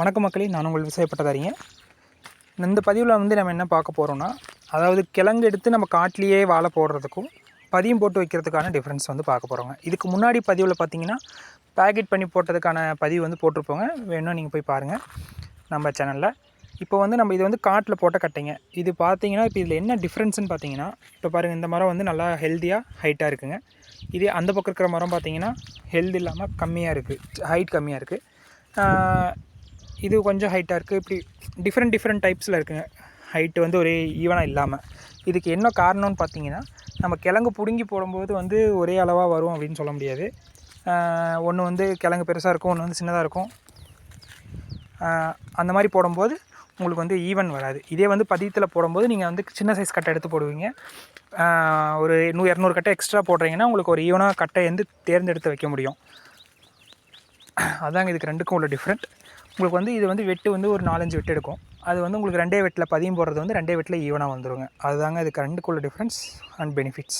வணக்கம் மக்களே, நான் உங்கள் விவசாய பட்டதாரிங்க. இந்த பதிவில் நம்ம என்ன பார்க்க போகிறோம்னா, அதாவது கிழங்கு எடுத்து நம்ம காட்டிலேயே வாழை போடுறதுக்கும் பதியம் போட்டு வைக்கிறதுக்கான டிஃப்ரென்ஸ் பார்க்க போகிறோங்க. இதுக்கு முன்னாடி பதிவில் பார்த்தீங்கன்னா பேக்கெட் பண்ணி போட்டதுக்கான பதிவு போட்டிருப்போங்க. வேணும்னா நீங்கள் போய் பாருங்கள் நம்ம சேனலில். இப்போ நம்ம இது காட்டில் போட்ட கட்டைங்க. இது பார்த்தீங்கன்னா இப்போ இதில் என்ன டிஃப்ரென்ஸ்னு பார்த்தீங்கன்னா, இப்போ பாருங்கள், இந்த மரம் நல்லா ஹெல்த்தியாக ஹைட்டாக இருக்குங்க. இதே அந்த பக்கம் இருக்கிற மரம் பார்த்தீங்கன்னா ஹெல்த் இல்லாமல் கம்மியாக இருக்குது, ஹைட் கம்மியாக இருக்குது. இது கொஞ்சம் ஹைட்டாக இருக்குது. இப்படி டிஃப்ரெண்ட் டைப்ஸில் இருக்குங்க. ஹைட்டு ஒரே ஈவனாக இல்லாமல். இதுக்கு என்ன காரணம்னு பார்த்தீங்கன்னா, நம்ம கிழங்கு பிடுங்கி போடும்போது ஒரே அளவாக வரும் அப்படின்னு சொல்ல முடியாது. ஒன்று கிழங்கு பெருசாக இருக்கும், ஒன்று சின்னதாக இருக்கும். அந்த மாதிரி போடும்போது உங்களுக்கு ஈவன் வராது. இதே பதியத்தில் போடும்போது நீங்கள் சின்ன சைஸ் கட்டை எடுத்து போடுவீங்க. ஒரு 100-200 கட்டை எக்ஸ்ட்ரா போடுறீங்கன்னா உங்களுக்கு ஒரு ஈவனாக கட்டை தேர்ந்தெடுத்து வைக்க முடியும். அதாங்க இதுக்கு ரெண்டுக்கும் உள்ள டிஃப்ரெண்ட். உங்களுக்கு இது வெட்டு ஒரு 4-5 வெட்டு எடுக்கும். அது உங்களுக்கு 2 வெட்டில் பதியம் போடுறது 2 வெட்டில் ஈவனாக வந்துடுங்க. அதுதாங்க இதுக்கு ரெண்டுக்குள்ள டிஃப்ரென்ஸ் அண்ட் பெனிஃபிட்ஸ்.